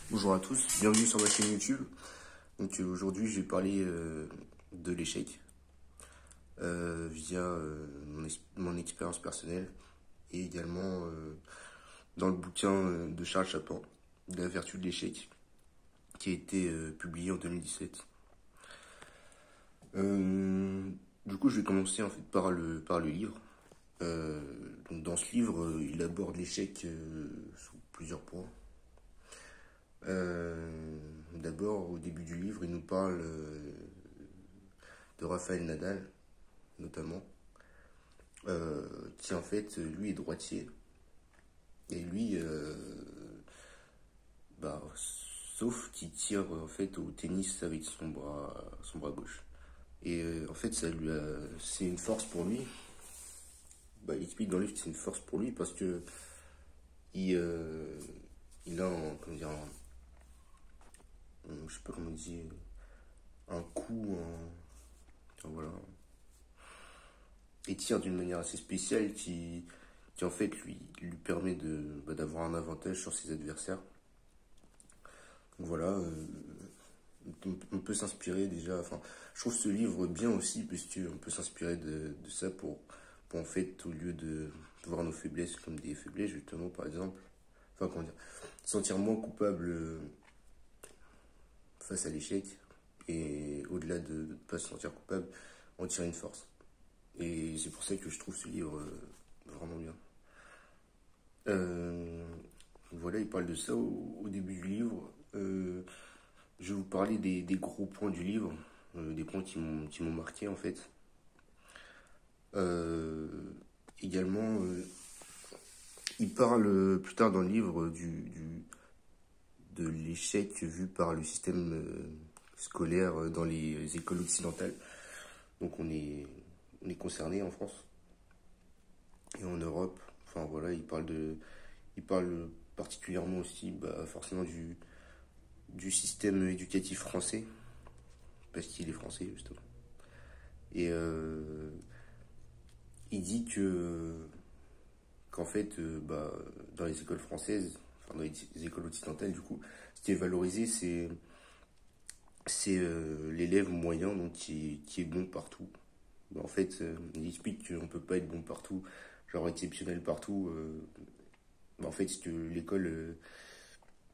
Bonjour à tous, bienvenue sur ma chaîne YouTube. Donc aujourd'hui je vais parler de l'échec via mon expérience personnelle et également dans le bouquin de Charles Chaplin, de la vertu de l'échec, qui a été publié en 2017. Du coup je vais commencer en fait par le livre. Donc dans ce livre il aborde l'échec sous plusieurs points. D'abord, au début du livre, il nous parle de Rafael Nadal, notamment, qui en fait, lui, est droitier. Et lui, sauf qu'il tire en fait au tennis avec son bras gauche. Et en fait, c'est une force pour lui. Il explique dans le livre que c'est une force pour lui parce que il a comment dire, je sais pas comment dire, un coup, voilà, et tire d'une manière assez spéciale qui en fait lui permet d'avoir un avantage sur ses adversaires. Donc voilà, on peut s'inspirer déjà, enfin, je trouve ce livre bien aussi, puisqu'on peut s'inspirer de ça pour en fait, au lieu de voir nos faiblesses comme des faiblesses, justement, par exemple, enfin, comment dire, se sentir moins coupable face à l'échec, et au-delà de ne pas se sentir coupable, en tirer une force. Et c'est pour ça que je trouve ce livre vraiment bien. Voilà, il parle de ça au début du livre. Je vais vous parler des gros points du livre, des points qui m'ont marqué en fait. Également, il parle plus tard dans le livre de l'échec vu par le système scolaire dans les écoles occidentales. Donc on est concerné en France et en Europe. Enfin voilà, il parle particulièrement aussi, forcément du système éducatif français, parce qu'il est français justement. Et il dit qu'en fait, dans les écoles françaises, enfin dans les écoles occidentales du coup, ce qui est valorisé, c'est l'élève moyen, donc qui est bon partout. En fait, il explique qu'on peut pas être bon partout, genre exceptionnel partout. En fait, ce que l'école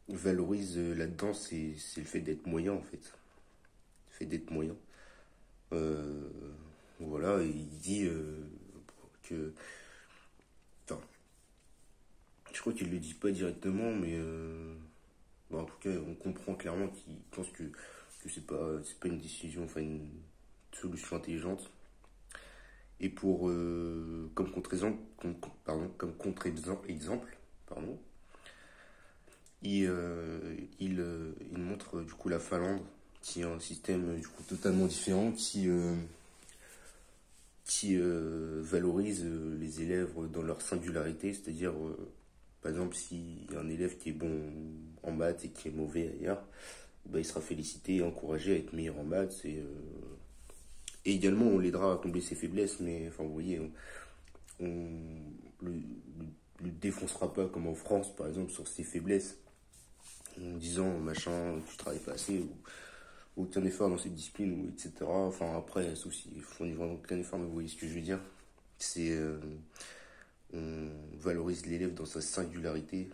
valorise là-dedans, c'est le fait d'être moyen, en fait. Le fait d'être moyen. Voilà, et il dit que... Enfin, je crois qu'il le dit pas directement, mais... en tout cas, on comprend clairement qu'il pense que c'est pas une décision, enfin une solution intelligente. Et comme contre-exemple, pardon, il montre du coup la Finlande, qui est un système du coup totalement différent, qui valorise les élèves dans leur singularité, c'est-à-dire, par exemple, s'il y a un élève qui est bon en maths et qui est mauvais ailleurs, il sera félicité et encouragé à être meilleur en maths, et également on l'aidera à combler ses faiblesses, mais enfin vous voyez, on le défoncera pas comme en France par exemple sur ses faiblesses, en disant machin, tu travailles pas assez, ou aucun effort dans cette discipline, ou etc. Enfin après, sauf s'il fournit vraiment aucun effort, mais vous voyez ce que je veux dire. C'est on valorise l'élève dans sa singularité,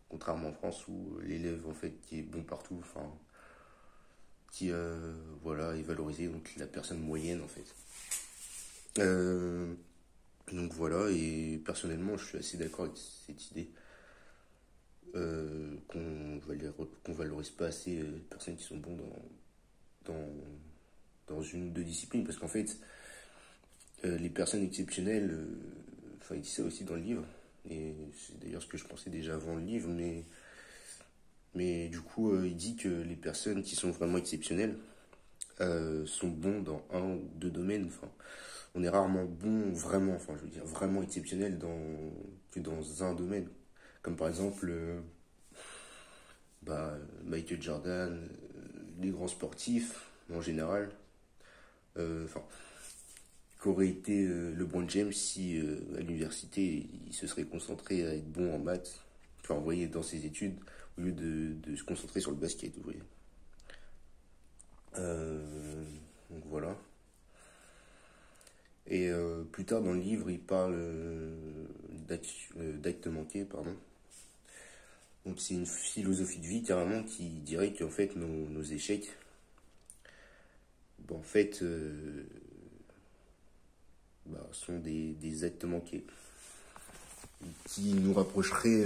contrairement en France où l'élève en fait qui est bon partout, enfin qui voilà, est valorisé, donc la personne moyenne en fait. Donc voilà, et personnellement je suis assez d'accord avec cette idée qu'on valorise pas assez les personnes qui sont bons dans, dans une ou deux disciplines, parce qu'en fait les personnes exceptionnelles, enfin il dit ça aussi dans le livre, et c'est d'ailleurs ce que je pensais déjà avant le livre, mais du coup il dit que les personnes qui sont vraiment exceptionnelles sont bons dans un ou deux domaines. Enfin, on est rarement bon vraiment, enfin je veux dire vraiment exceptionnel que dans un domaine. Comme par exemple Michael Jordan, les grands sportifs en général. Enfin, qu'aurait été LeBron James si à l'université il se serait concentré à être bon en maths. Enfin, vous voyez, dans ses études, au lieu de se concentrer sur le basket, vous voyez. Donc voilà. Et plus tard dans le livre, il parle d'actes manqués, pardon. Donc c'est une philosophie de vie carrément qui dirait qu'en fait nos échecs, en fait, sont des actes manqués qui nous rapprocheraient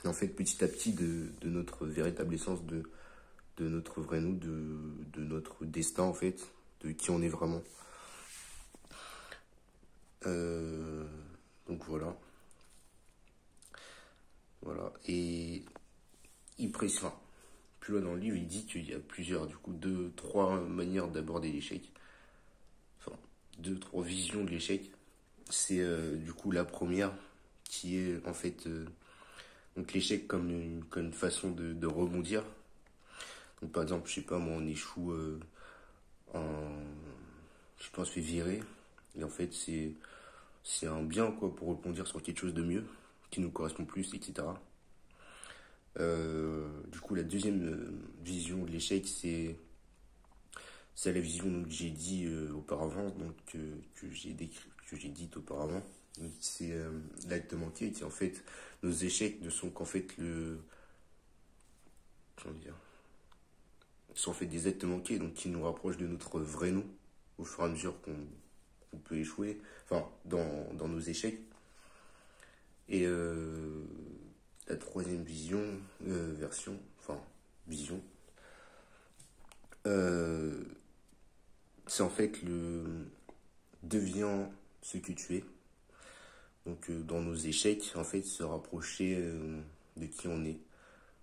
en fait petit à petit de notre véritable essence, de notre vrai nous, de notre destin en fait, de qui on est vraiment. Donc voilà. Voilà. Et il précise, enfin, plus loin dans le livre, il dit qu'il y a plusieurs, du coup, 3 manières d'aborder l'échec. Enfin, 3 visions de l'échec. C'est du coup la première qui est en fait donc l'échec comme une façon de rebondir. Donc par exemple, je sais pas moi, on échoue je sais pas, on se fait virer. Et en fait, c'est un bien quoi pour rebondir sur quelque chose de mieux, qui nous correspond plus, etc. Du coup, la deuxième vision de l'échec, c'est la vision que j'ai dit auparavant, donc que j'ai dite auparavant. C'est l'acte manqué, qui en fait, nos échecs ne sont qu'en fait comment dire, sont en fait des actes manqués, donc qui nous rapprochent de notre vrai nous, au fur et à mesure qu'on peut échouer, enfin, dans nos échecs. Et la troisième vision, c'est en fait deviens ce que tu es. Donc dans nos échecs, en fait, se rapprocher de qui on est.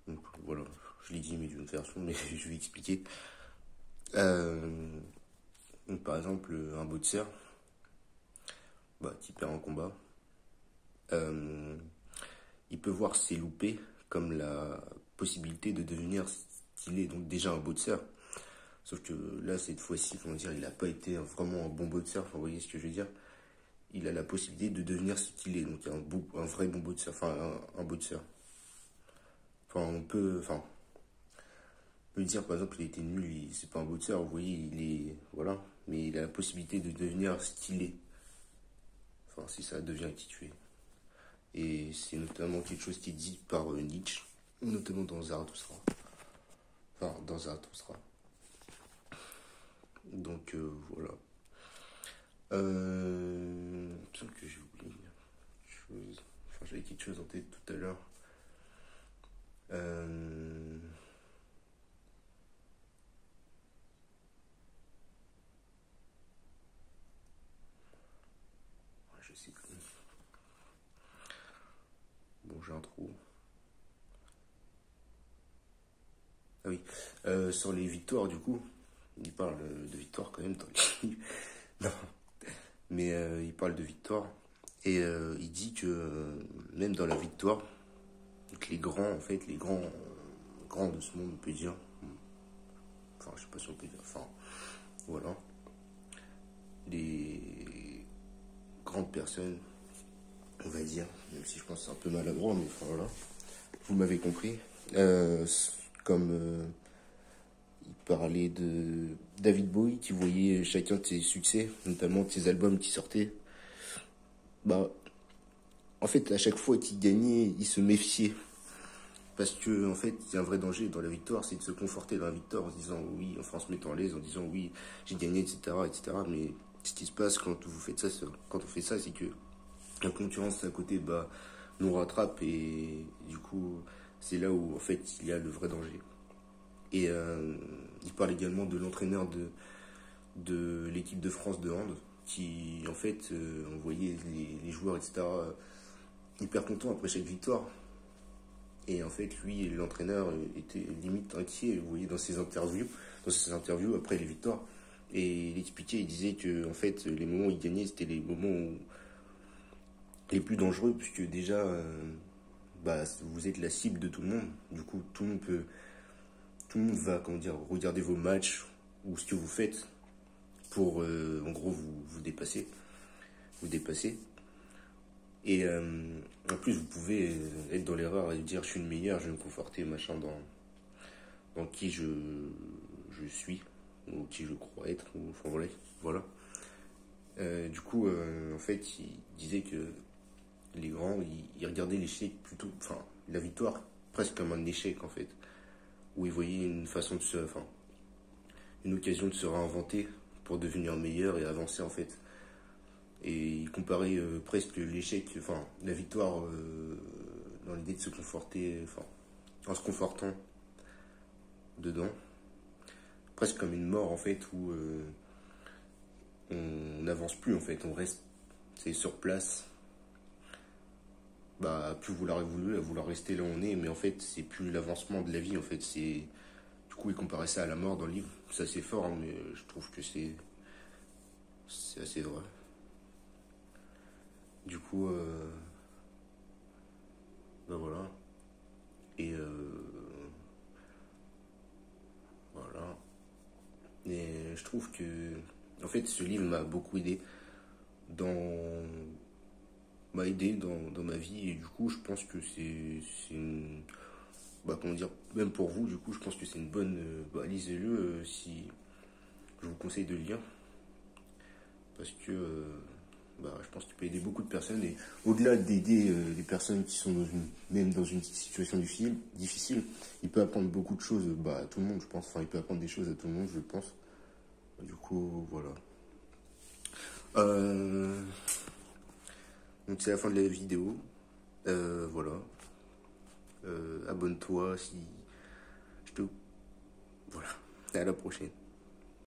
Donc voilà, je l'ai dit mais d'une version, mais je vais expliquer. Donc par exemple, un boxeur qui perd un combat, il peut voir ses loupés comme la possibilité de devenir ce qu'il est, donc déjà un boxeur. Sauf que là, cette fois-ci, comment dire, il n'a pas été vraiment un bon boxeur, enfin, vous voyez ce que je veux dire. Il a la possibilité de devenir ce qu'il est, donc un vrai bon boxeur, enfin un boxeur. Enfin, on peut dire par exemple qu'il a été nul, c'est pas un boxeur, vous voyez, il est, voilà, mais il a la possibilité de devenir ce qu'il est. Enfin, si ça devient qui tu es. Et c'est notamment quelque chose qui est dit par Nietzsche, notamment dans Zarathustra. Enfin, dans Zarathustra. Donc voilà. Il me semble que j'ai oublié une chose. Enfin, j'avais quelque chose en tête tout à l'heure. Je sais plus. Bon, j'ai un trou. Ah oui. Sur les victoires, du coup, il parle de victoire quand même dans les livres. Non. Mais il parle de victoire. Et il dit que même dans la victoire, donc les grands, en fait, les grands de ce monde, on peut dire. Enfin, je sais pas si on peut dire. Enfin, voilà. Les grandes personnes, on va dire, même si je pense que c'est un peu maladroit, mais enfin voilà. Vous m'avez compris. Comme il parlait de David Bowie, qui voyait chacun de ses succès, notamment de ses albums qui sortaient. En fait, à chaque fois qu'il gagnait, il se méfiait. Parce que, en fait, il y a un vrai danger dans la victoire, c'est de se conforter dans la victoire en se disant oui, enfin en se mettant à l'aise, en disant oui, j'ai gagné, etc., etc. Mais ce qui se passe quand vous faites ça, c'est que la concurrence à côté, nous rattrape et du coup, c'est là où, en fait, il y a le vrai danger. Et il parle également de l'entraîneur de l'équipe de France de hand, qui, en fait, on voyait les joueurs, etc., hyper contents après chaque victoire. Et en fait, lui, l'entraîneur, était limite inquiet, vous voyez, dans ses interviews après les victoires. Et il expliquait, il disait que, en fait, les moments où il gagnait, c'était les moments les plus dangereux, puisque déjà, vous êtes la cible de tout le monde. Du coup, tout le monde va, regarder vos matchs ou ce que vous faites pour, en gros, vous dépasser. Et en plus, vous pouvez être dans l'erreur et dire je suis le meilleur, je vais me conforter machin dans qui je suis, ou qui je crois être, ou, enfin voilà. Voilà. Du coup, en fait, il disait que les grands, ils regardaient l'échec plutôt, enfin, la victoire presque comme un échec en fait, où ils voyaient une façon de se, enfin, une occasion de se réinventer pour devenir meilleur et avancer en fait. Et ils comparaient presque l'échec, enfin, la victoire dans l'idée de se conforter, enfin, en se confortant dedans, presque comme une mort en fait, où on n'avance plus en fait, on reste, c'est sur place, bah, à plus vouloir évoluer, à vouloir rester là où on est, mais en fait, c'est plus l'avancement de la vie, en fait, c'est. Du coup, il comparait ça à la mort dans le livre. C'est assez fort, hein, mais je trouve que c'est assez vrai. Du coup, bah voilà. Et voilà. Et je trouve que, en fait, ce livre m'a beaucoup aidé dans. M'a aidé dans ma vie, et du coup, je pense que c'est une. Bah, comment dire, même pour vous, du coup, je pense que c'est une bonne. Bah, lisez-le si. Je vous conseille de le lire parce que bah, je pense qu'il peut aider beaucoup de personnes et au-delà d'aider les personnes qui sont même dans une situation difficile, il peut apprendre beaucoup de choses bah, à tout le monde, je pense. Enfin, il peut apprendre des choses à tout le monde, je pense. Du coup, voilà. Euh, donc c'est la fin de la vidéo. Voilà. Abonne-toi si je te. Voilà. À la prochaine.